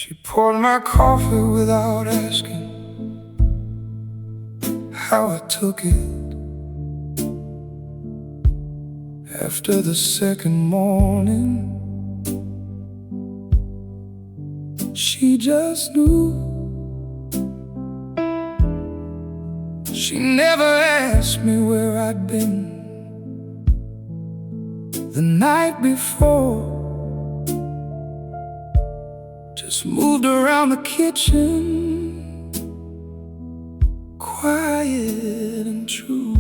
She poured my coffee without asking how I took it. After the second morning, she just knew. She never asked me where I'd been the night before. Just moved around the kitchen, quiet and true.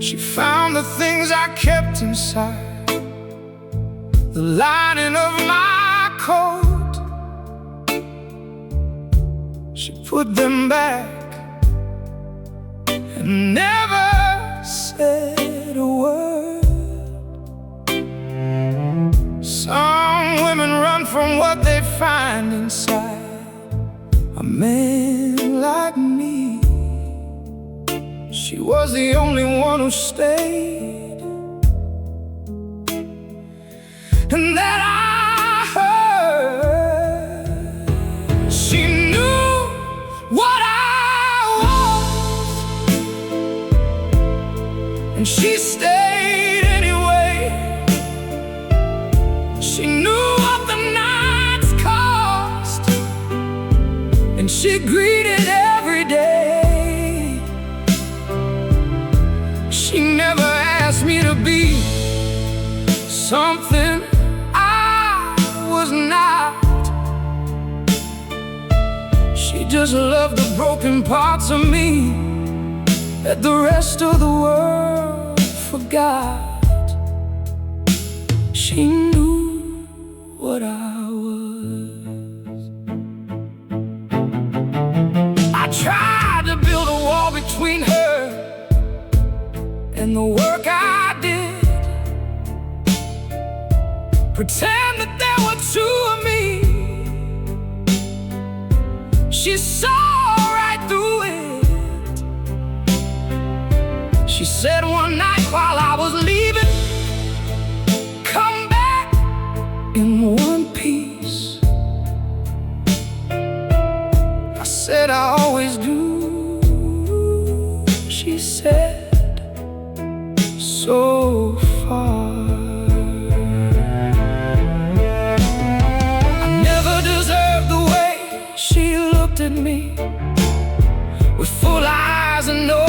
She found the things I kept inside, the lining of my coat. She put them back and never said a word. Some women run from what they find inside a man like me. She was the only one who stayed, and that I heard. She knew what I was, and she stayed anyway. She knew what the night's cost, and she greeted every day. She never asked me to be something I was not. She just loved the broken parts of me that the rest of the world forgot. She knew what I was. I tried to build a wall between her and the work I did, pretend that there were two of me. She saw right through it. She said one night while I was leaving, "Come back in one piece." I said, "I always do." She said, "So far." I never deserved the way she looked at me, with full eyes and no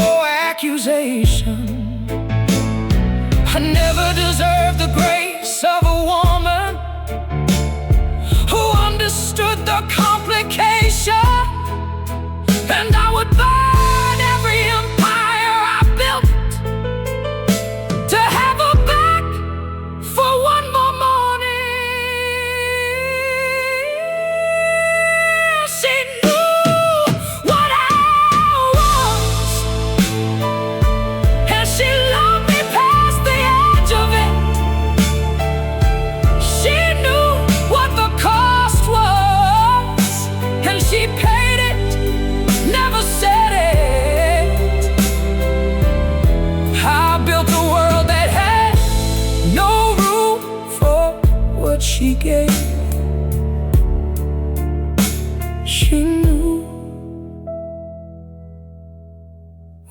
accusation. I never deserved the grace of a woman who understood the complication. And I would burn every empire I built to have her back for one more morning. She knew what I was, and she loved me past the edge of it. She knew what the cost was, and she paid it, never said it. I built a world that had no room for what she gave. She knew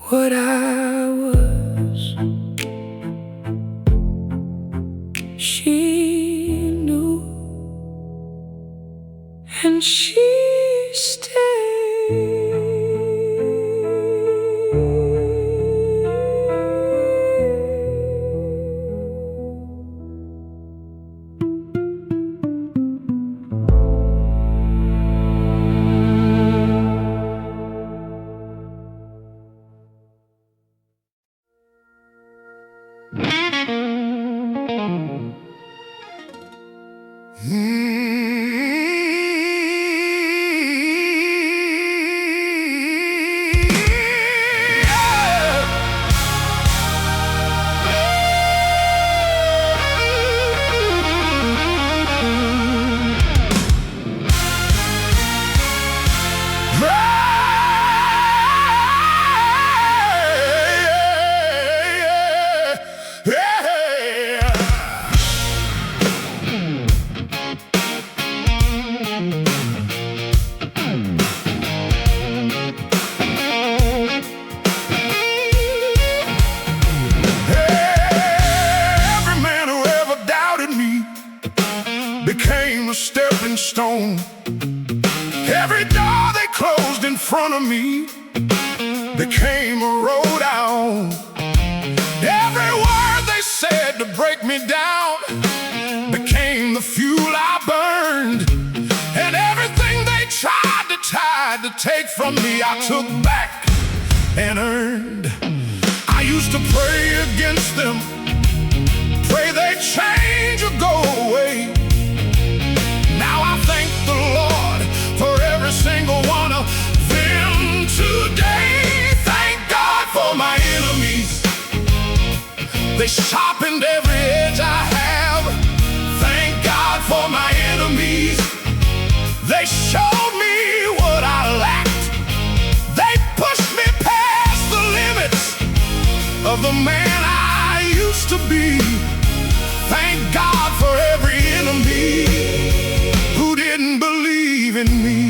what I was. She knew, and she stayed. stone. Every door they closed in front of me became a road out. Every word they said to break me down became the fuel I burned. And everything they tried to take from me, I took back and earned. I used to pray against them, pray they'd change or go away. Now I thank the Lord for every single one of them today. Thank God for my enemies, they sharpened every edge I have. Thank God for my enemies, they showed me what I lacked. They pushed me past the limits of the man I used to be. Thank God for every enemy who didn't believe in me.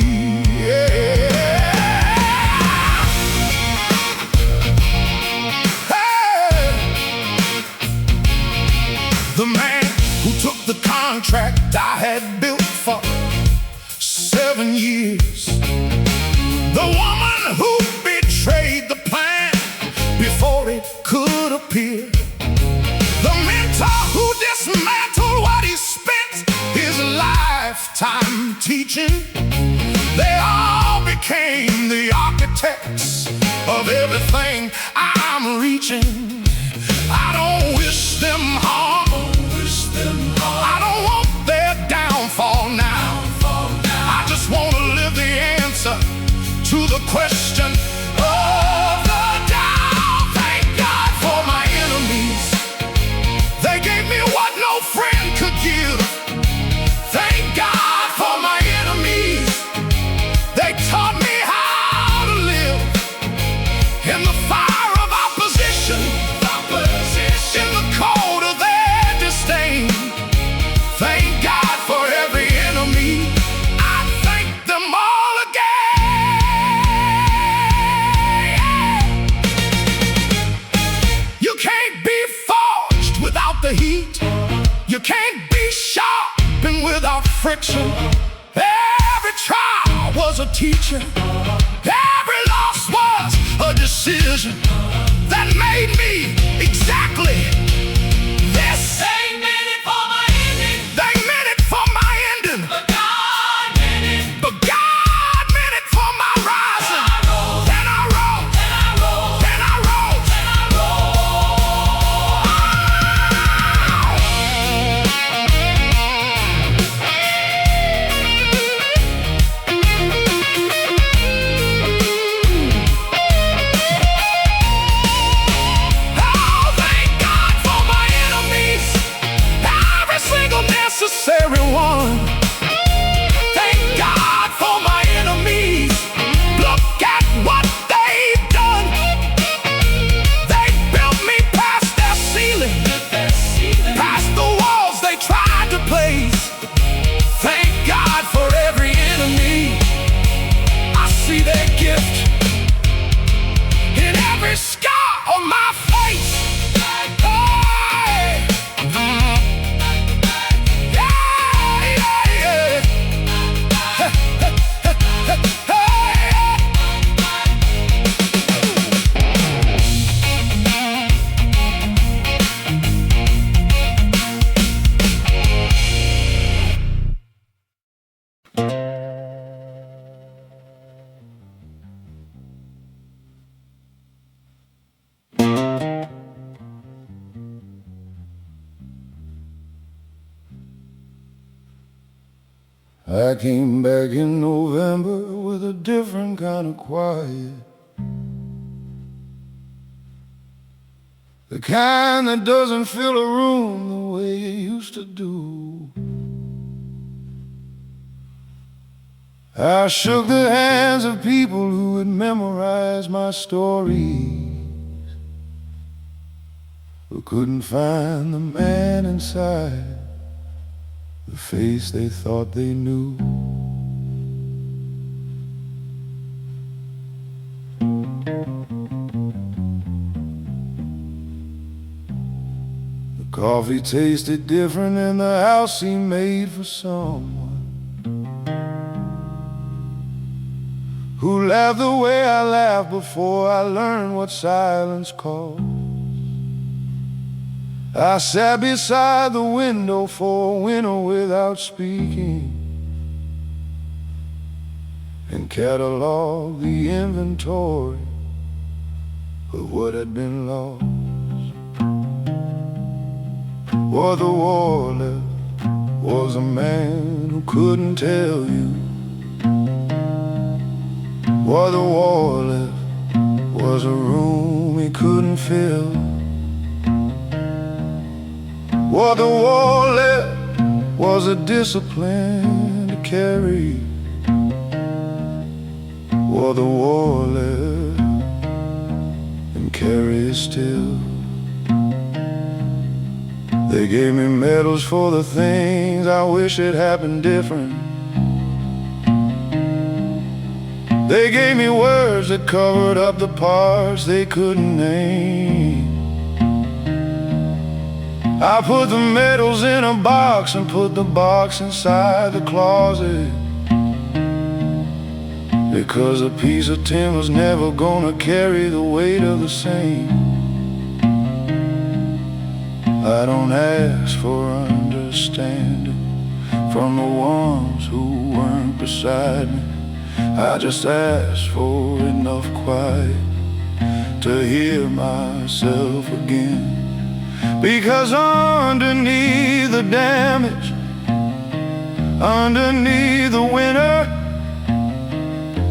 Yeah. Hey. The man who took the contract I had built for 7 years. The woman who betrayed the plan before it could appear. The mentor who dismantled what he spent his lifetime teaching. They all became the architects of everything I'm reaching. I don't wish them harm, I don't want their downfall now. I just want to live the answer to the question of the doubt. Thank God for my enemies, they gave me what no friend could give. Thank God for my enemies, they taught me how to live in the fire of opposition, in the cold of their disdain. Thank God for every enemy, I thank them all again. You can't be forged without the heat, you can't be sharpened without friction. Every trial was a teacher, every loss was a decision that made me exactly this. They meant it for my ending, They meant it for my ending, but God meant it. but God meant it for my rising. I rose, And I rose, and I rose, and I rose. and I Oh, thank God for my enemies, every single necessary one. Thank God for my enemies, look at what they've done. They built me past their ceiling, past the walls they tried to place. Thank God for every enemy, I see their gift in every scar on my face. Hey. Yeah, yeah, yeah. I came back in November with a different kind of quiet, the kind that doesn't fill a room the way it used to do. I shook the hands of people who had memorized my stories, but couldn't find the man inside, the face they thought they knew. The coffee tasted different and the house seemed made for someone who laughed the way I laughed before I learned what silence calls. I sat beside the window for a winter without speaking, and cataloged the inventory of what had been lost. What the war left was a man who couldn't tell you. What the war left was a room he couldn't fill. What the war left was a discipline to carry. What the war left and carries still. They gave me medals for the things I wish had happened different. They gave me words that covered up the parts they couldn't name. I put the medals in a box and put the box inside the closet, because a piece of tin was never gonna carry the weight of the same. I don't ask for understanding from the ones who weren't beside me. I just ask for enough quiet to hear myself again. Because underneath the damage, underneath the winter,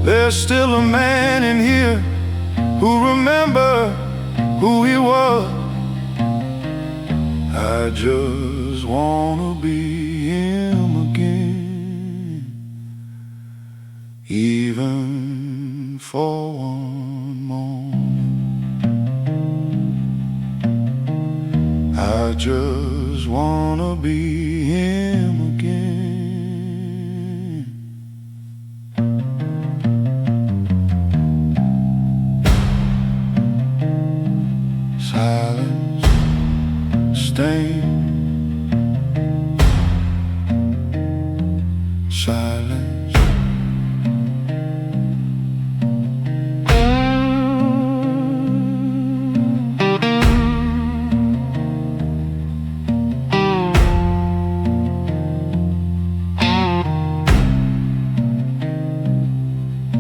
there's still a man in here who remember who he was. I just wanna be him again, even for one moment. I just wanna be him again. Silence, stain, silence.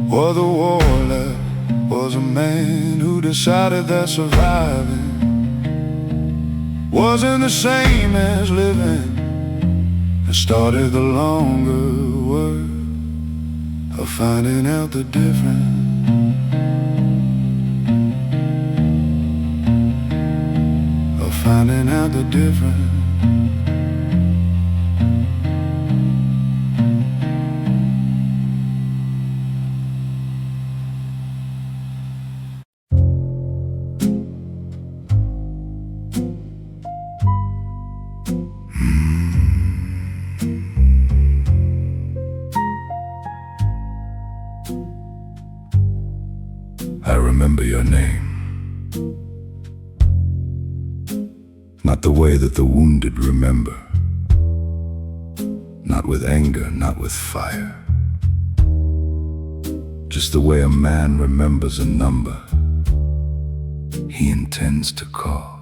What the war left was a man who decided that surviving wasn't the same as living, and started the longer work of finding out the difference. Of finding out the difference. I remember your name, not the way that the wounded remember, not with anger, not with fire, just the way a man remembers a number he intends to call.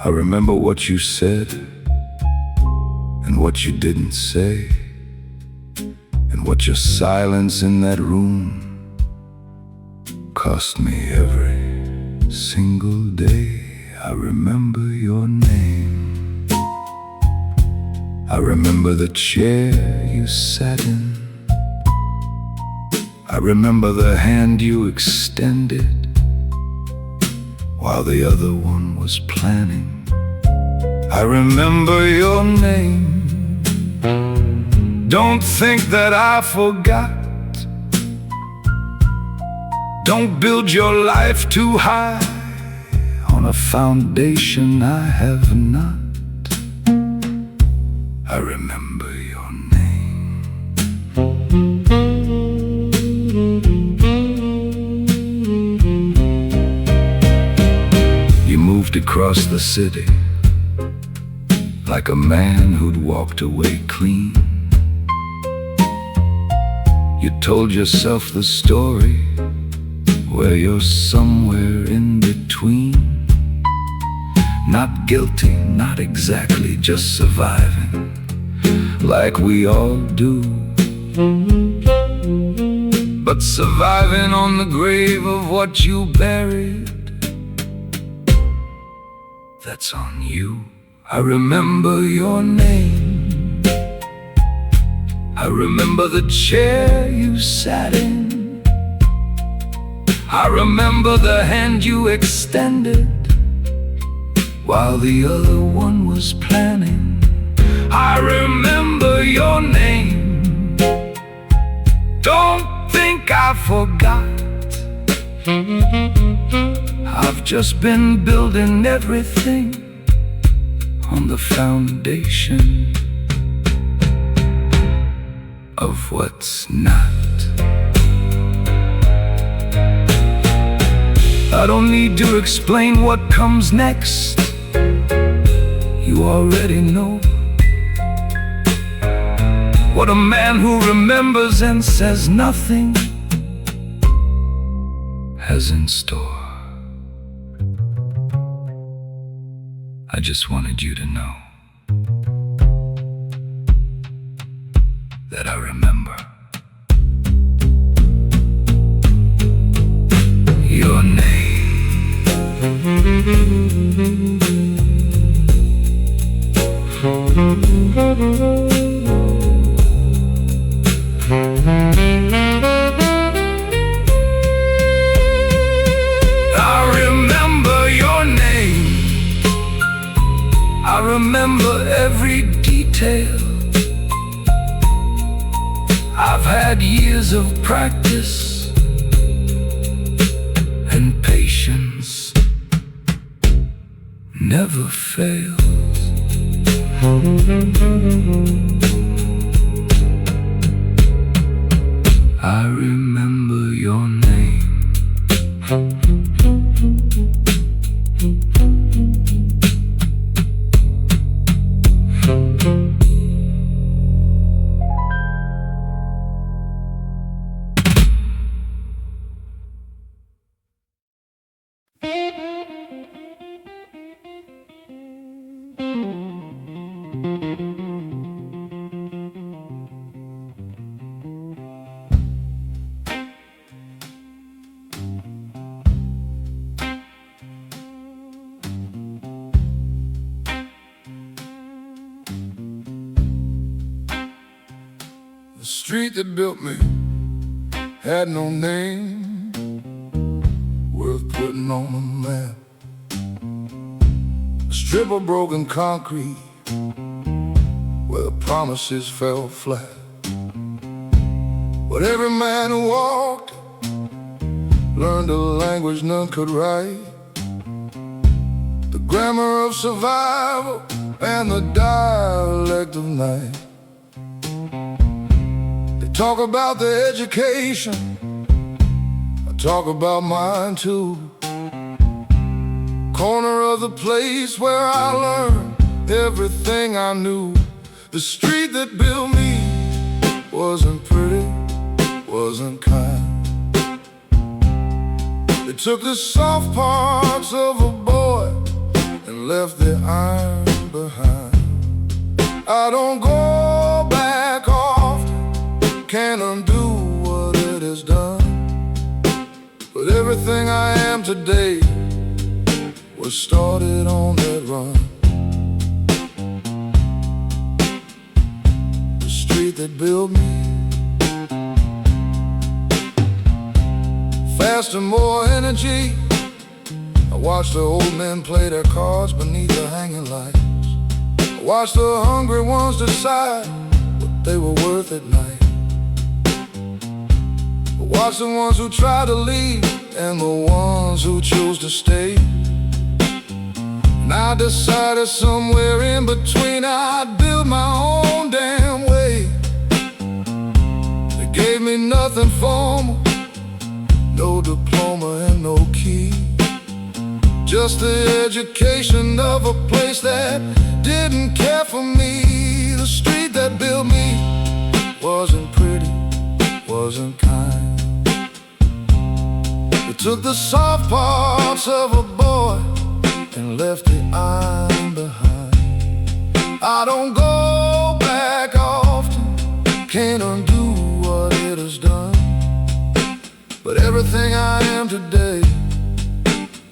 I remember what you said and what you didn't say, and what your silence in that room cost me every single day. I remember your name. I remember the chair you sat in. I remember the hand you extended while the other one was planning. I remember your name. Don't think that I forgot. Don't build your life too high on a foundation I have not. I remember your name. You moved across the city like a man who'd walked away clean. You told yourself the story where you're somewhere in between. Not guilty, not exactly, just surviving like we all do. But surviving on the grave of what you buried, that's on you. I remember your name. I remember the chair you sat in. I remember the hand you extended while the other one was planning. I remember your name. Don't think I forgot. I've just been building everything on the foundation of what's not. I don't need to explain what comes next. You already know what a man who remembers and says nothing has in store. I just wanted you to know that I remember your name. I remember your name. I remember every detail. I've had years of practice and patience never fails. I remember your name. The street that built me had no name worth putting on a map. A strip of broken concrete where the promises fell flat. But every man who walked learned a language none could write, the grammar of survival and the dialect of night. Talk about the education, I talk about mine too. Corner of the place where I learned everything I knew. The street that built me wasn't pretty, wasn't kind. They took the soft parts of a boy and left the iron behind. I don't go back often, can't undo what it has done, but everything I am today was started on that run. The street that built me, faster, more energy. I watched the old men play their cards beneath the hanging lights. I watched the hungry ones decide what they were worth at night. Watch the ones who tried to leave and the ones who chose to stay. And I decided somewhere in between I'd build my own damn way. They gave me nothing formal, no diploma and no key, just the education of a place that didn't care for me. The street that built me wasn't pretty, wasn't wasn't kind. It took the soft parts of a boy and left the iron behind. I don't go back often, can't undo what it has done, but everything I am today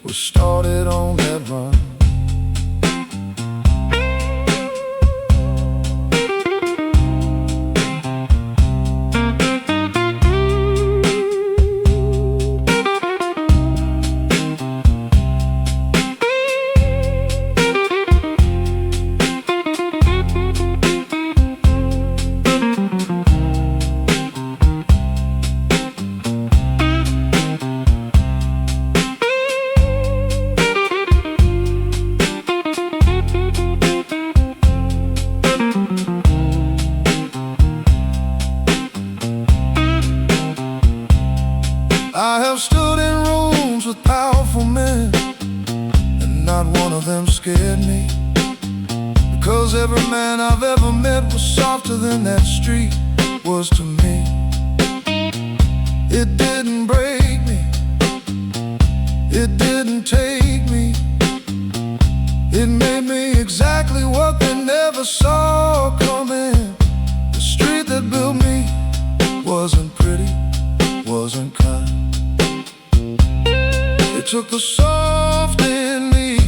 was started on that run. I have stood in rooms with powerful men, and not one of them scared me, because every man I've ever met was softer than that street was to me. It didn't break me, it didn't take me, it made me exactly what they never saw coming. The street that built me wasn't pretty, wasn't kind. It took the soft in me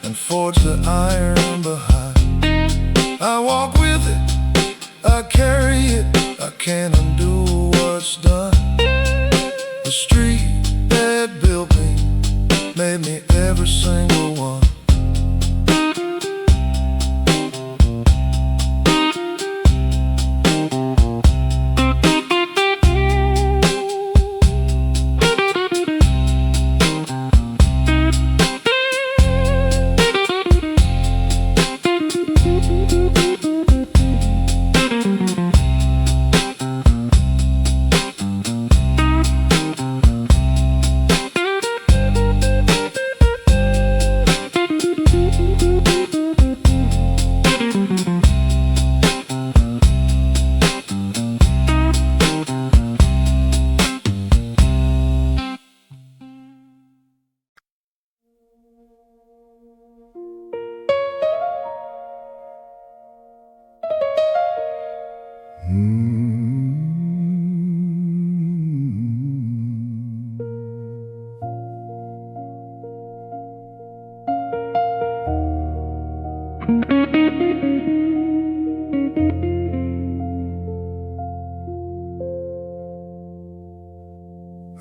and forged the iron behind. I walk with it, I carry it, I can't undo what's done. The street that built me made me every single one.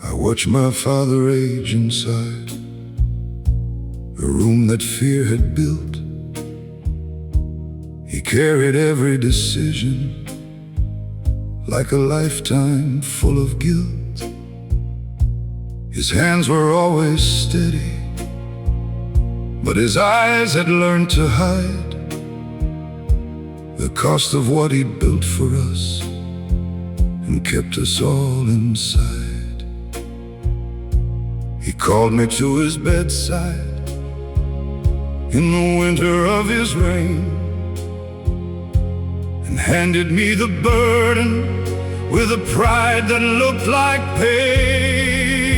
I watched my father age inside a room that fear had built. He carried every decision like a lifetime full of guilt. His hands were always steady, but his eyes had learned to hide the cost of what he'd built for us and kept us all inside. He called me to his bedside in the winter of his reign and handed me the burden with a pride that looked like pain.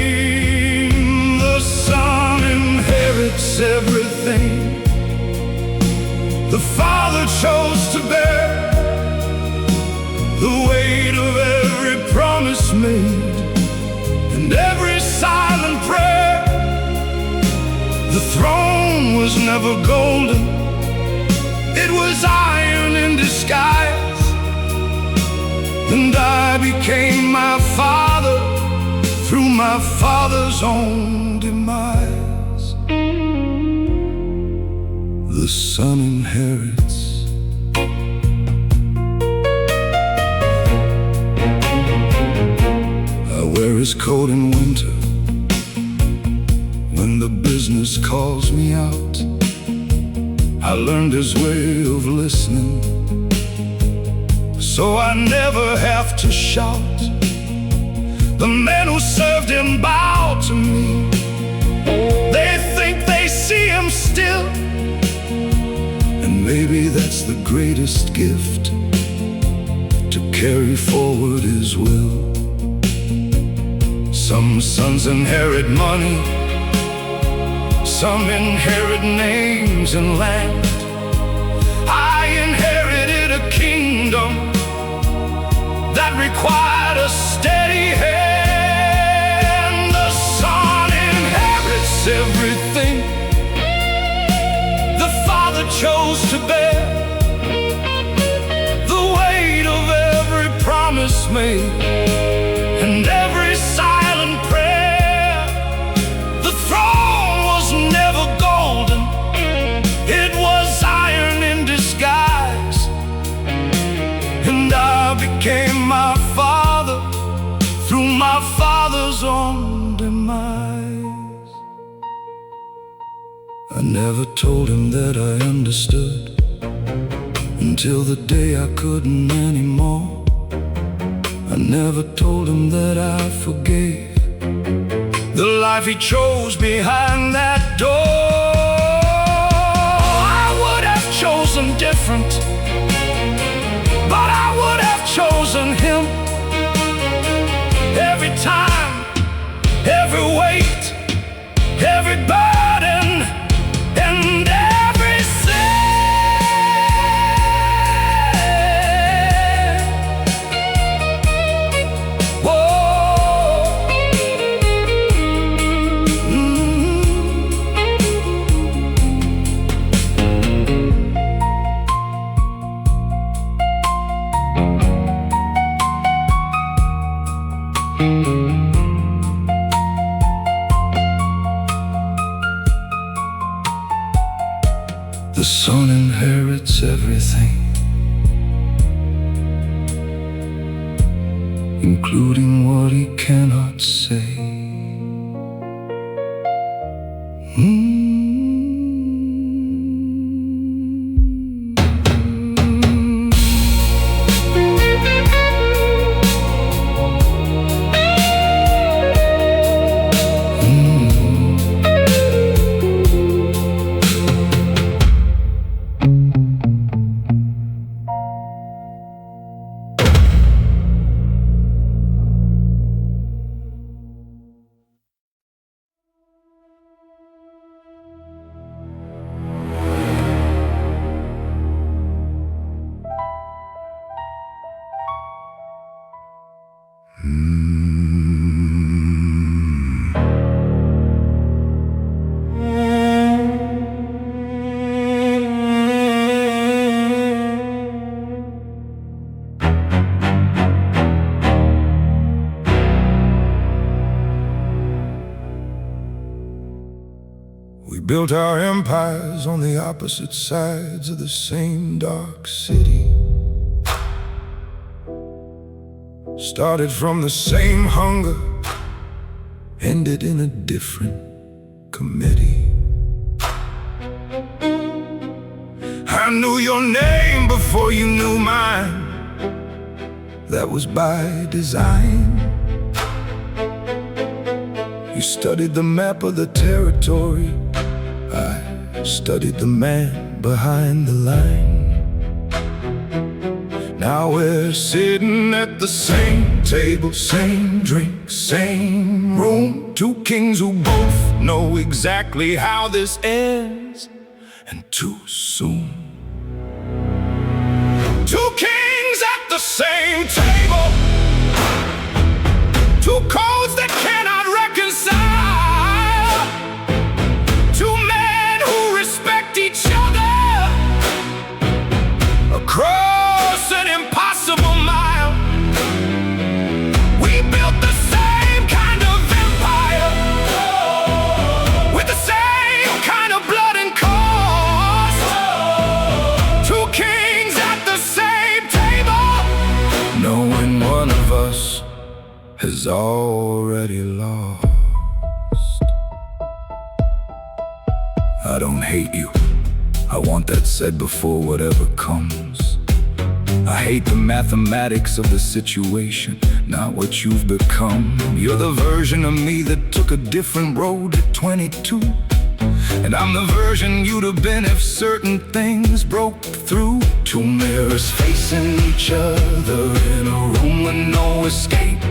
The son inherits everything the father chose to bear, the weight of every promise made and every silent prayer. The throne was never golden, it was iron in disguise, and I became my father through my father's own demise. The son inherits. I wear his coat in winter when the business calls me out. I learned his way of listening, so I never have to shout. The men who served him bow to me. They think they see him still, and maybe that's the greatest gift, to carry forward His will. Some sons inherit money, some inherit names and land. I inherited a kingdom that required a steady hand. The son inherits everything the father chose to bear, the weight of every promise made and every silent prayer. The throne was never golden, it was iron in disguise. And I became my father through my father's own demise. I never told him that I understood until the day I couldn't anymore. I never told him that I forgave the life he chose behind that door. I would have chosen different, but I would have chosen him. Every time, every weight, every burden, and every sin. The son inherits everything, including what he cannot say. We built our empires on the opposite sides of the same dark city. Started from the same hunger, ended in a different committee. I knew your name before you knew mine. That was by design. You studied the map of the territory, I studied the man behind the line. Now we're sitting at the same table, same drink, same room. Two kings who both know exactly how this ends, and too soon. Two kings at the same table, two codes that cannot reconcile. Two men who respect each other across an impossible mile. We built the same kind of empire, with the same kind of blood and cost. Two kings at the same table, knowing one of us has already lost. I don't hate you, I want that said before whatever comes. I hate the mathematics of the situation, not what you've become. You're the version of me that took a different road at 22. And I'm the version you'd have been if certain things broke through. Two mirrors facing each other in a room with no escape.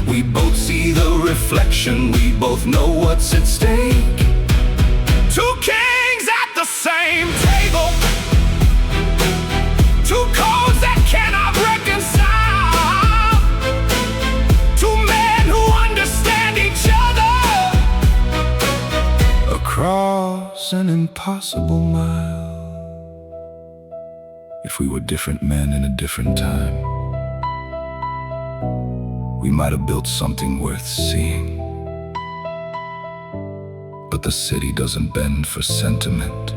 We both see the reflection, we both know what's at stake. Two kings at the same table, two codes that cannot reconcile, two men who understand each other across an impossible mile. If we were different men in a different time, we might have built something worth seeing. But the city doesn't bend for sentiment,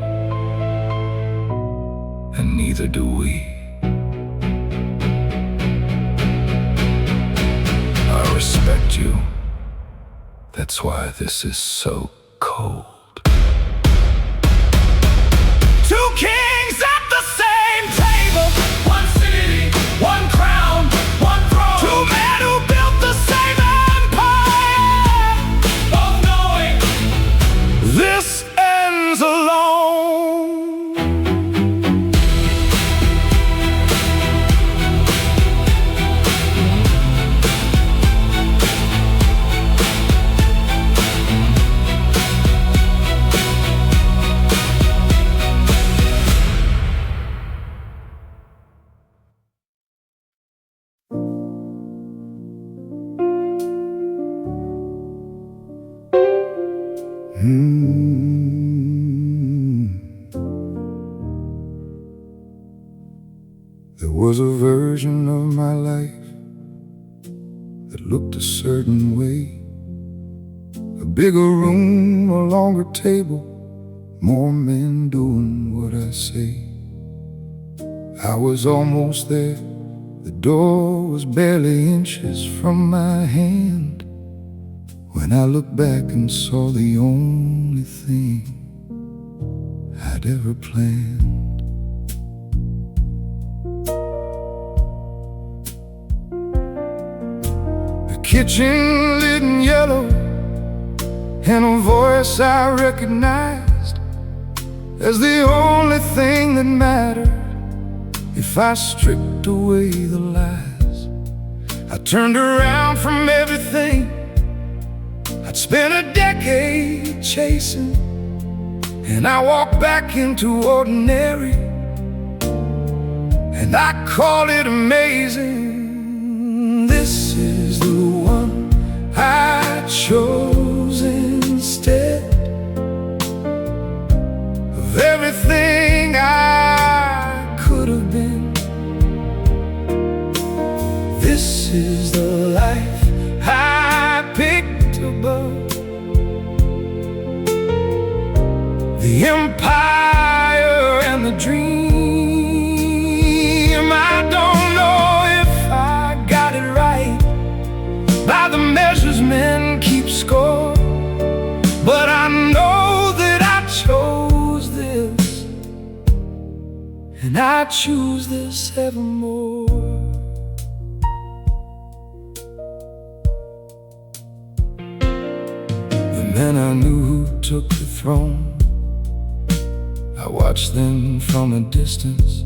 and neither do we. I respect you. That's why this is so cold. Two kings at the same table, One city, one crown, one throne. two men who built the same empire. Both knowing This ends alone. There was a version of my life that looked a certain way. A bigger room, a longer table, more men doing what I say. I was almost there, the door was barely inches from my hand, when I looked back and saw the only thing I'd ever planned. The kitchen lit in yellow, and a voice I recognized as the only thing that mattered if I stripped away the lies. I turned around from everything I'd spent a decade chasing, and I walked back into ordinary, and I call it amazing. This is the one I chose instead of everything I could have been. This is the life I picked above the empire and the dream. I don't know if I got it right by the measures men keep score, but I know that I chose this, and I choose this evermore. The men I knew who took the throne, I watched them from a distance.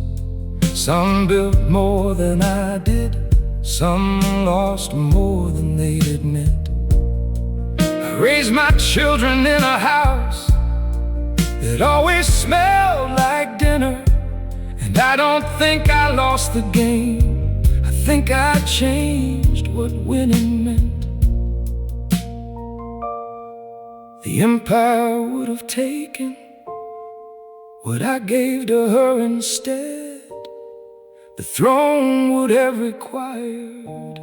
Some built more than I did, some lost more than they'd admit. I raised my children in a house that always smelled like dinner, and I don't think I lost the game. I think I changed what winning meant. The empire would have taken what I gave to her instead. The throne would have required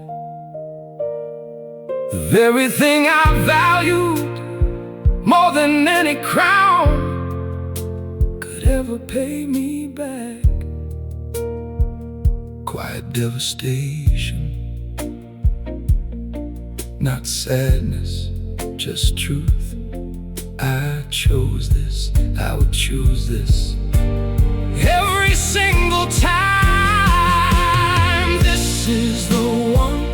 the very thing I valued more than any crown could ever pay me back. Quiet devastation, not sadness, just truth. I chose this, I would choose this every single time. This is the one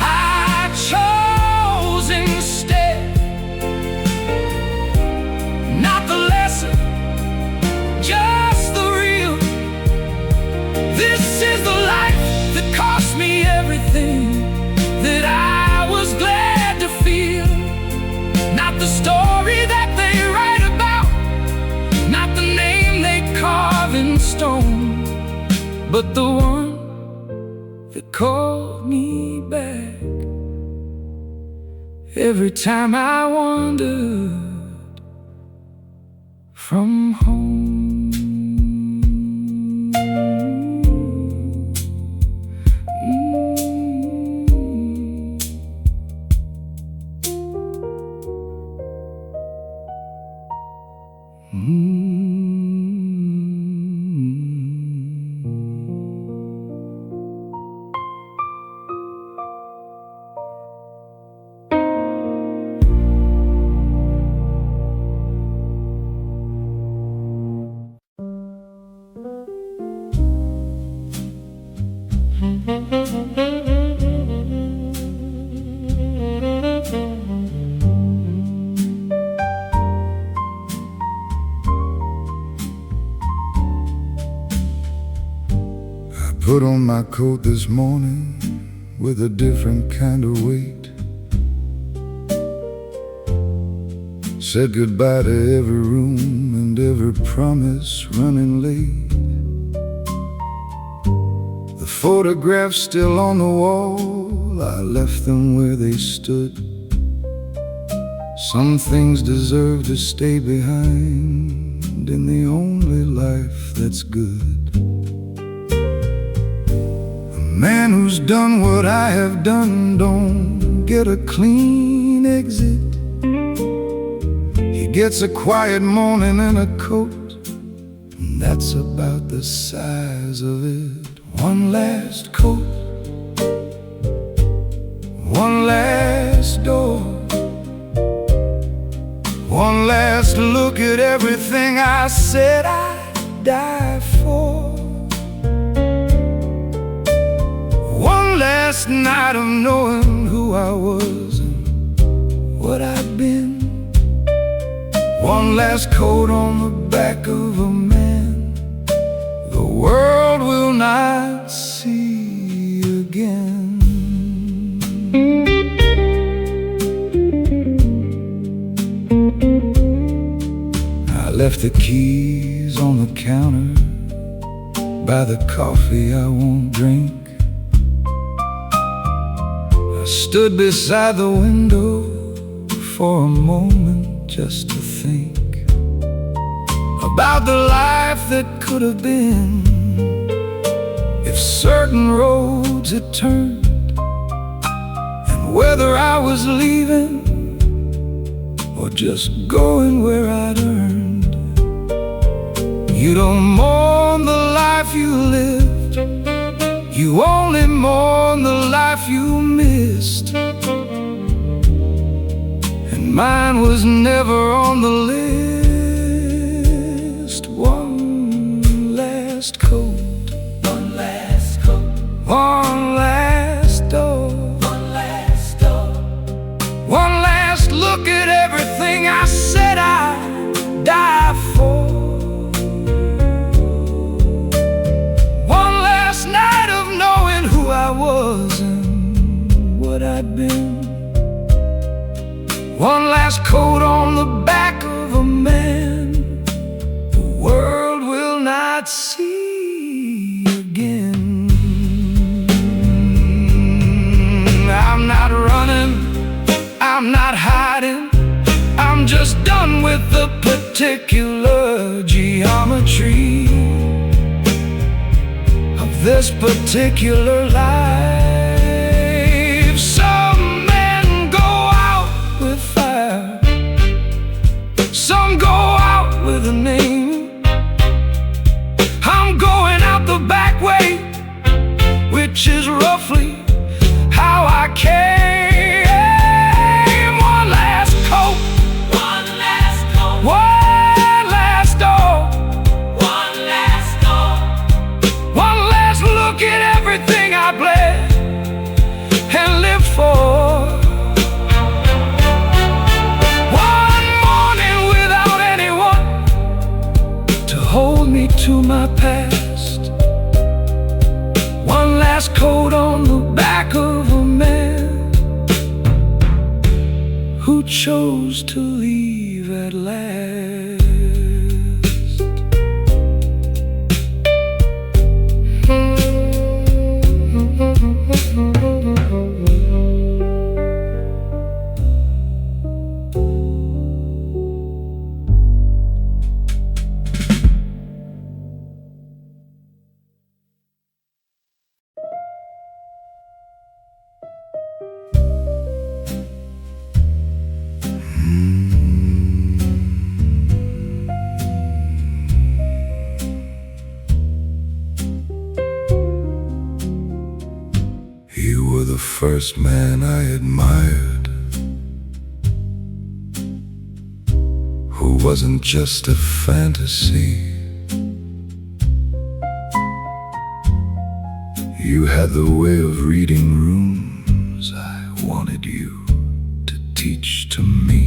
I chose instead, not the less but the one that called me back every time I wandered from home. Put on my coat this morning with a different kind of weight. Said goodbye to every room and every promise running late. The photographs still on the wall, I left them where they stood. Some things deserve to stay behind in the only life that's good. A man who's done what I have done don't get a clean exit. He gets a quiet morning and a coat, and that's about the size of it. One last coat, one last door, one last look at everything I said I'd die for. One last night of knowing who I was and what I'd been. One last coat on the back of a man the world will not see again. I left the keys on the counter by the coffee I won't drink. I stood beside the window for a moment just to think about the life that could have been if certain roads had turned, and whether I was leaving or just going where I'd earned. You don't mourn the life you lived, you only mourn the life you missed. And mine was never on the list. One last coat, one last coat, one last door, one last door, one last look at everything I said I'd die for. One last night of knowing who I was and what I'd been. One last coat on the back of a man the world will not see again. I'm not running, I'm not hiding, I'm just done with the particular geometry of this particular life. Some men go out with fire, some go out with a name. I'm going out the back way, which is roughly how I came. One last coat, one last coat, one last door, one last door, one last look at everything I bled and lived for. One morning without anyone to hold me to my past. One last coat on the back of a man who chose to leave at last. first man I admired, who wasn't just a fantasy. You had the way of reading rooms I wanted you to teach to me.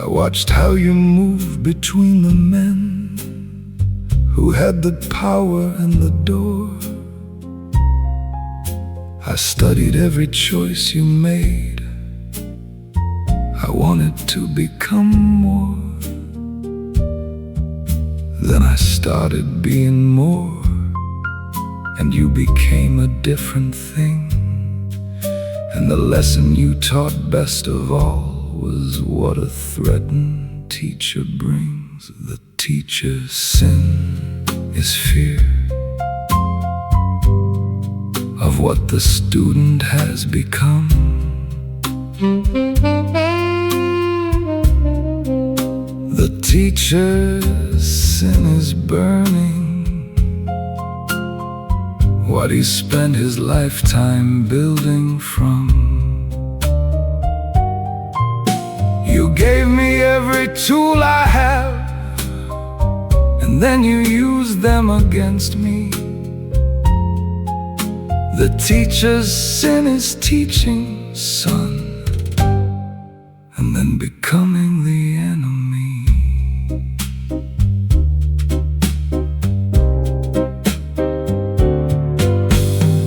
I watched how you moved between the men who had the power and the door. I studied every choice you made. I wanted to become more. Then I started being more, and you became a different thing. And the lesson you taught best of all was what a threatened teacher brings. The teacher's sin is fear of what the student has become. The teacher's sin is burning what he spent his lifetime building from. You gave me every tool I have, and then you used them against me. The teacher's sin is teaching, son, and then becoming the enemy.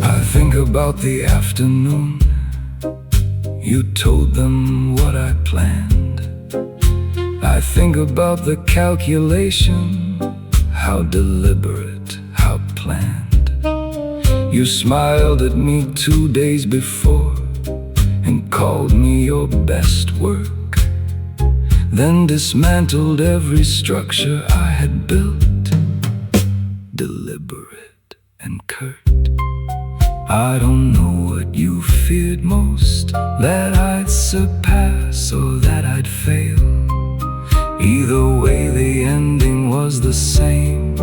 I think about the afternoon you told them what I planned. I think about the calculation, how deliberate, how planned. You smiled at me 2 days before and called me your best work, then dismantled every structure I had built, deliberate and curt. I don't know what you feared most, that I'd surpass or that I'd fail. Either way, the ending was the same.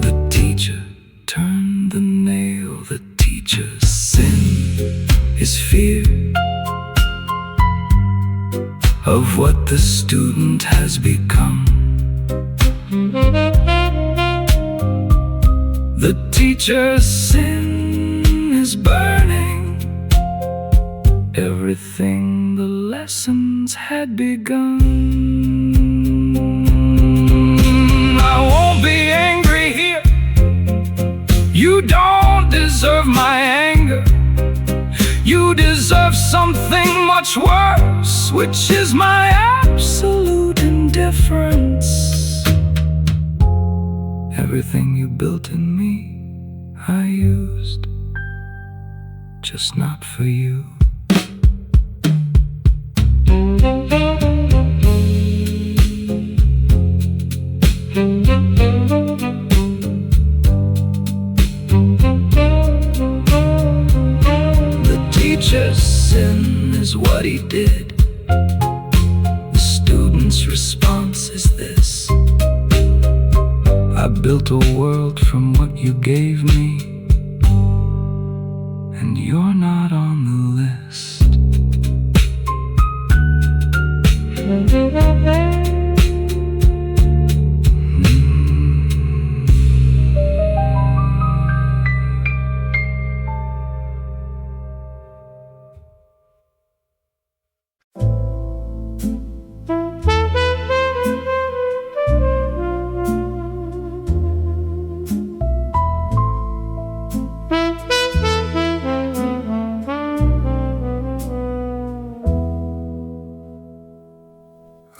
The teacher turned the nail. The teacher's sin is fear of what the student has become. The teacher's sin is burning everything the lessons had begun. I won't be angry here. You don't deserve my anger. You deserve something much worse, which is my absolute indifference. Everything you built in me, I used, just not for you. The teacher's sin is what he did. The student's response is this: I built a world from what you gave me, and you're not on the list.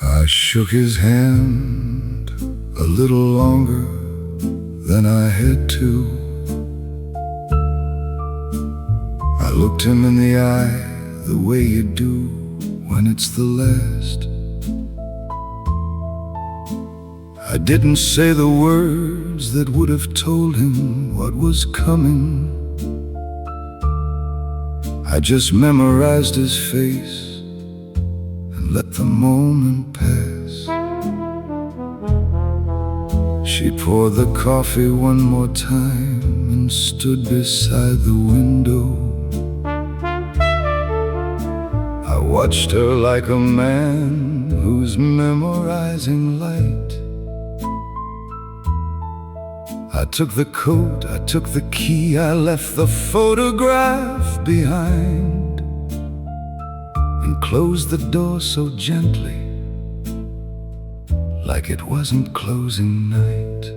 I shook his hand a little longer than I had to. I looked him in the eye the way you do when it's the last. I didn't say the words that would have told him what was coming. I just memorized his face and let the moment pass. She poured the coffee one more time and woman stood beside the window. I watched her like a man who's memorizing light. I took the coat, I took the key, I left the photograph behind, and closed the door so gently, like it wasn't closing night.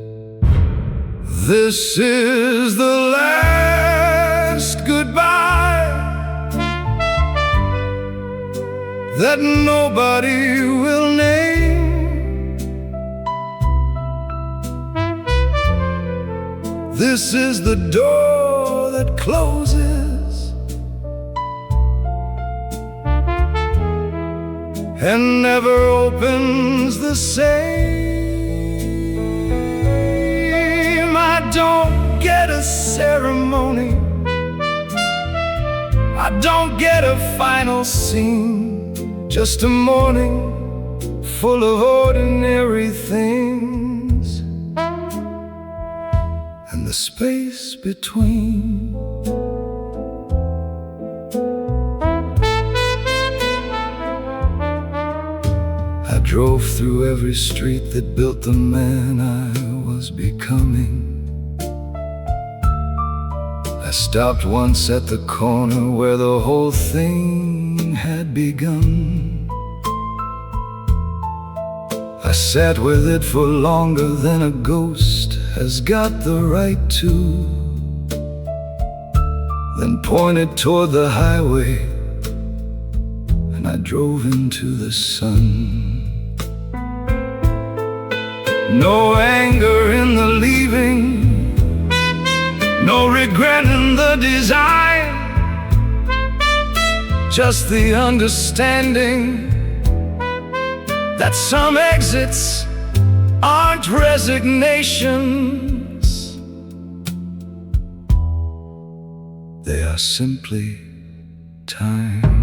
This is the last goodbye that nobody will name. This is the door that closes and never opens the same. I don't get a ceremony, I don't get a final scene, just a morning full of ordinary things, and the space between. I drove through every street that built the man I was becoming. I stopped once at the corner where the whole thing had begun. I sat with it for longer than a ghost has got the right to, then pointed toward the highway, and I drove into the sun. No anger in the leaving, no regret in the design, just the understanding that some exits aren't resignations, they are simply time.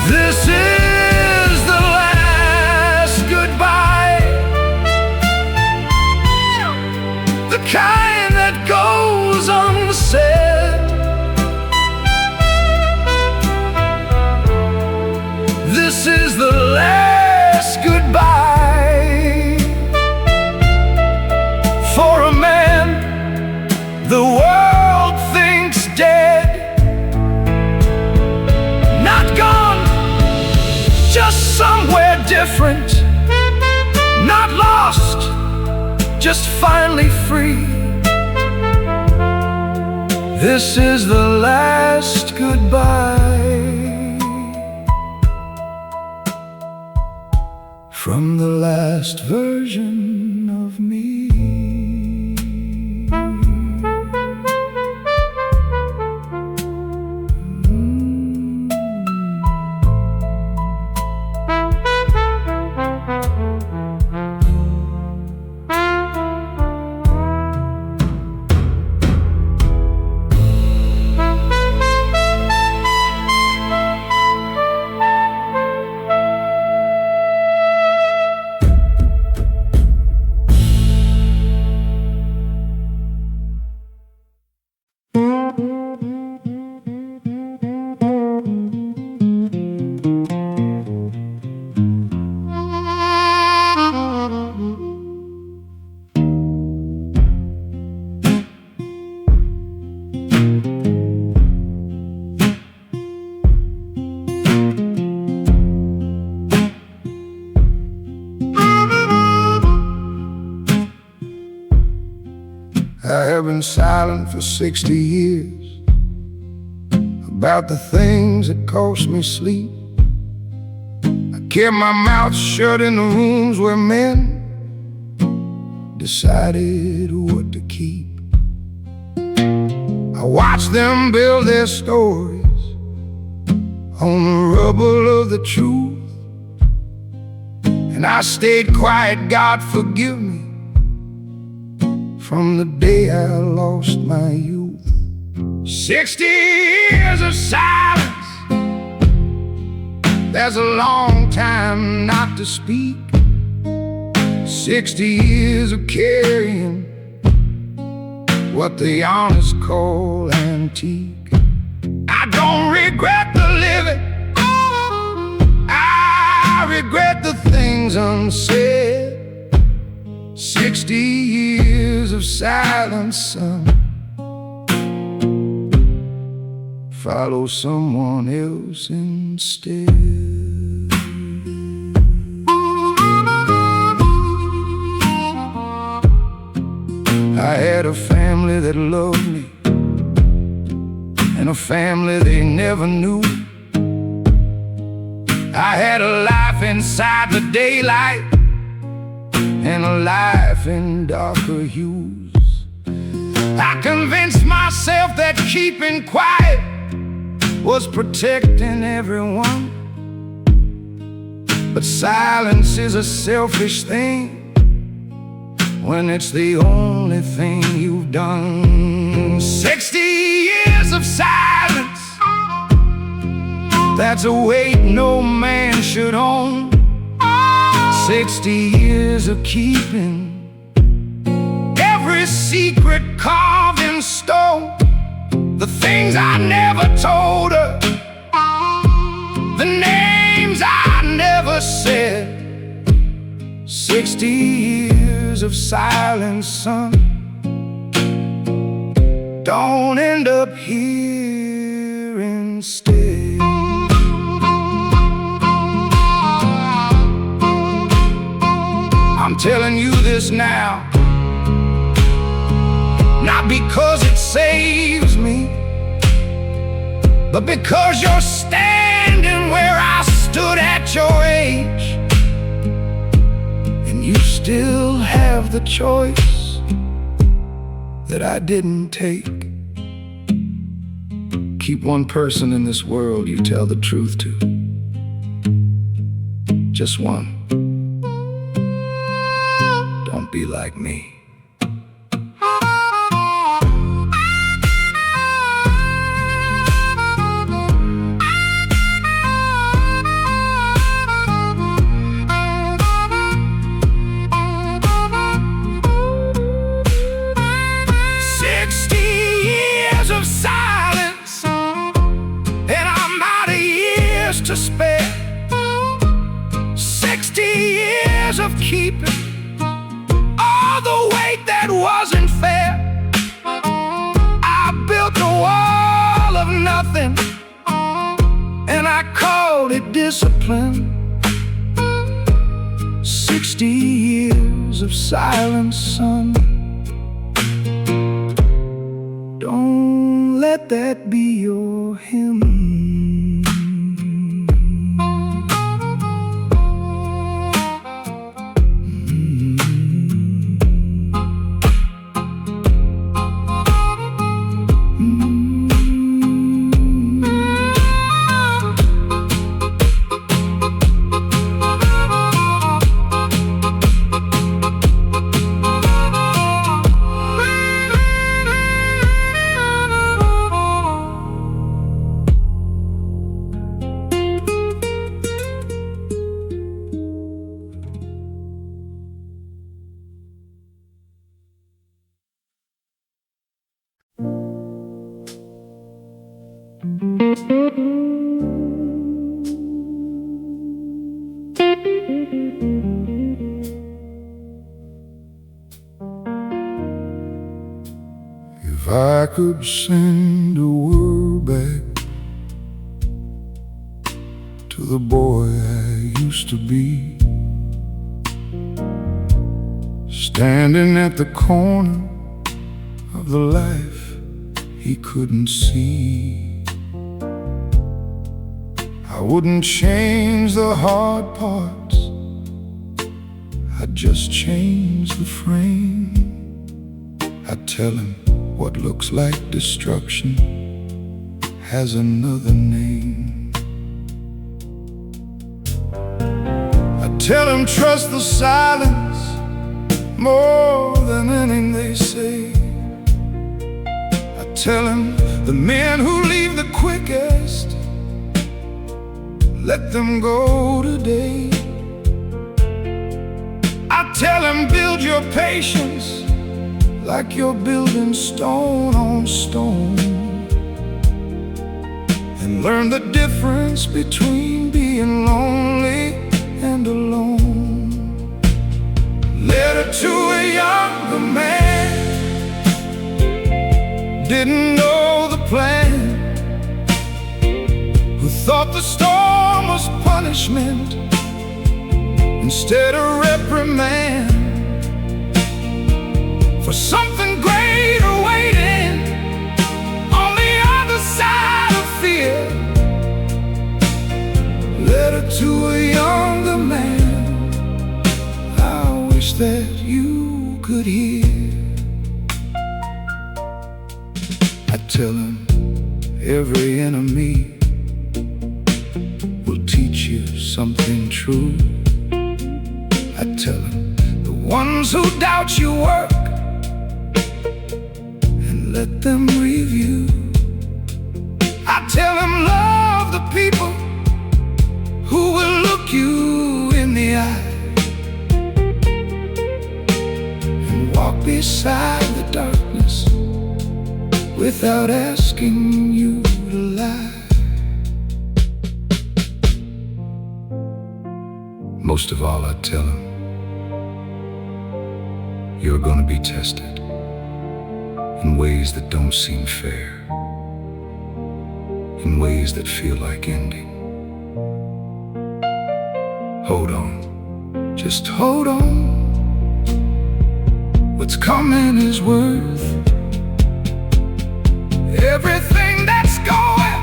This is the last goodbye, the kind that goes unsaid. This is the last goodbye for a man the world thinks dead. Not gone, just somewhere different, not lost, just finally free. This is the last goodbye from the last version of me. I have been silent for 60 years about the things that cost me sleep. I kept my mouth shut in the rooms where men decided what to keep. I watched them build their stories on the rubble of the truth. And I stayed quiet, God forgive me, from the day I lost my youth. 60 years of silence, that's a long time not to speak. 60 years of carrying what the honest call antique. I don't regret the living, I regret the things unsaid. 60 years of silence, son. Follow someone else instead. I had a family that loved me, and a family they never knew. I had a life inside the daylight, and a life in darker hues. I convinced myself that keeping quiet was protecting everyone. But silence is a selfish thing when it's the only thing you've done. 60 years of silence, that's a weight no man should own. 60 years of keeping every secret carved in stone. The things I never told her, the names I never said. 60 years of silence, son. Don't end up here instead. I'm telling you this now, not because it saves me, but because you're standing where I stood at your age. And you still have the choice that I didn't take. Keep one person in this world you tell the truth to. Just one. Don't be like me. To spare 60 years of keeping all the weight that wasn't fair. I built a wall of nothing, and I called it discipline. 60 years of silence, son. Don't let that be your hymn. If I could send a word back to the boy I used to be, standing at the corner of the life he couldn't see, I wouldn't change the hard parts, I'd just change the frame. I'd tell him what looks like destruction has another name. tell him trust the silence more than anything they say. I tell him the men who leave the quickest, let them go today. I tell him build your patience like you're building stone on stone, and learn the difference between being lonely and alone. Letter to a younger man, didn't know the plan, who thought the storm was punishment instead of reprimand, for something greater waiting on the other side of fear. Letter to a younger man, I wish that you could hear. I tell him every enemy will teach you something true. I tell him the ones who doubt your work, and let them review. I tell him love the people who will look you in the eye, and walk beside the darkness without asking you to lie. Most of all, I tell him you're gonna be tested in ways that don't seem fair, in ways that feel like ending. Hold on, just hold on. What's coming is worth everything that's going.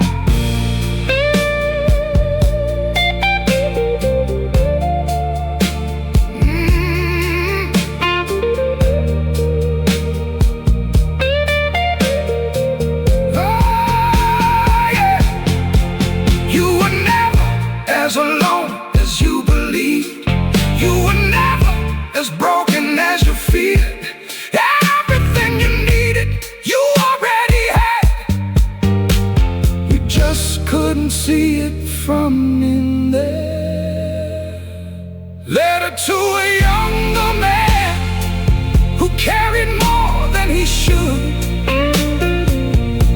Oh, yeah. You were never as alone as you believed. You were never as broken as you feared. Everything you needed, you already had. You just couldn't see it from in there. Letter to a younger man who carried more than he should,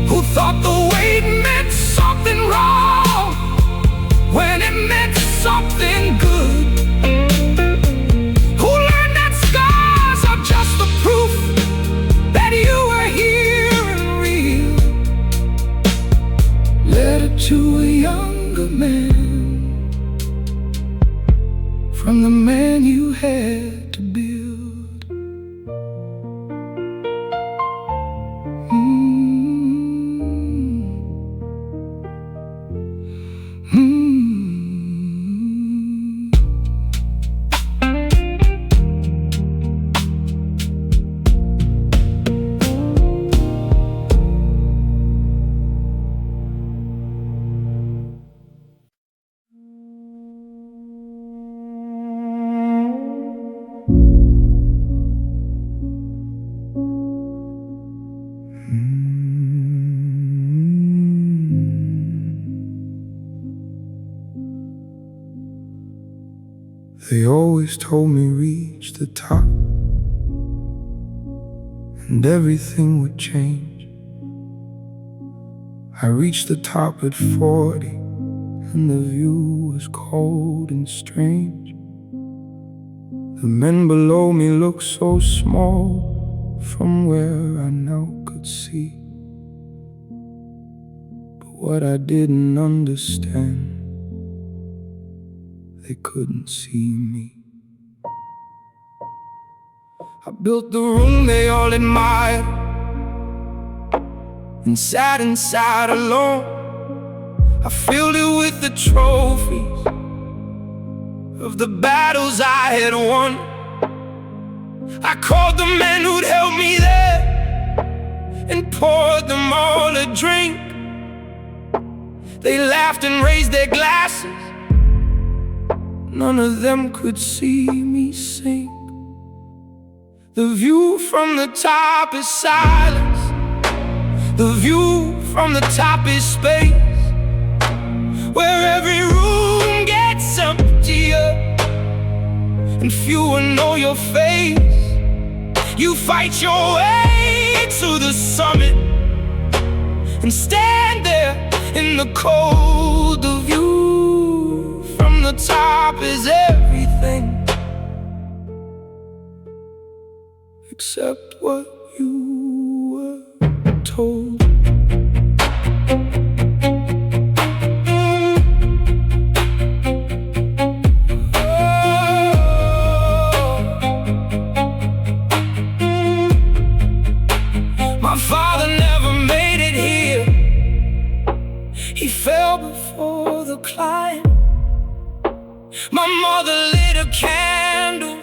who thought the weight meant something wrong when it meant something good, who learned that scars are just the proof that you were here and real. Letter to a younger man, from the man you had to build. They always told me reach the top and everything would change. I reached the top at 40 and the view was cold and strange. The men below me looked so small from where I now could see. But what I didn't understand, they couldn't see me. I built the room they all admired and sat inside alone. I filled it with the trophies of the battles I had won. I called the men who'd helped me there and poured them all a drink. They laughed and raised their glasses none of them could see me sink. The view from the top is silence. The view from the top is space, where every room gets emptier and fewer know your face. You fight your way to the summit and stand there in the cold. The view from the top is everything except what you were told. My father never made it here. He fell before the climb. My mother lit a candle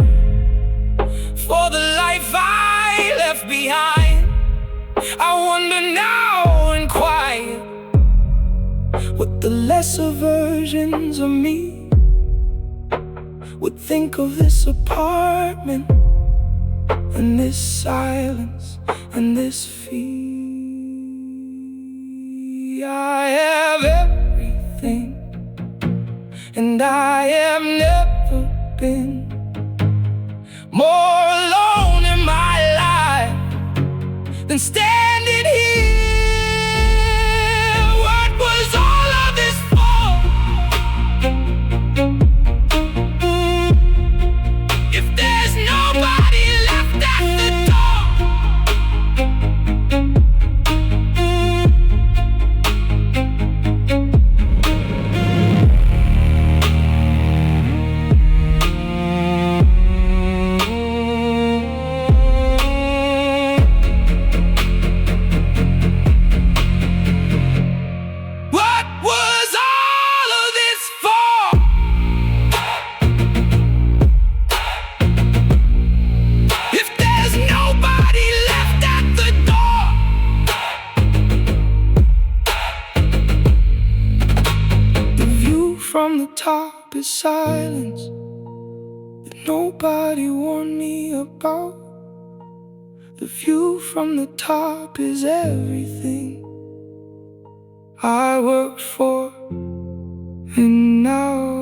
for the life I left behind. I wonder now in quiet what the lesser versions of me would think of this apartment and this silence and this fear. I have everything, and I have never been more alone in my life than standing here. What was all of this for? If there's nobody left at the door. What was all of this for? If there's nobody left at the door. The view from the top is silence that nobody warned me about. The view from the top is everything I worked for, and now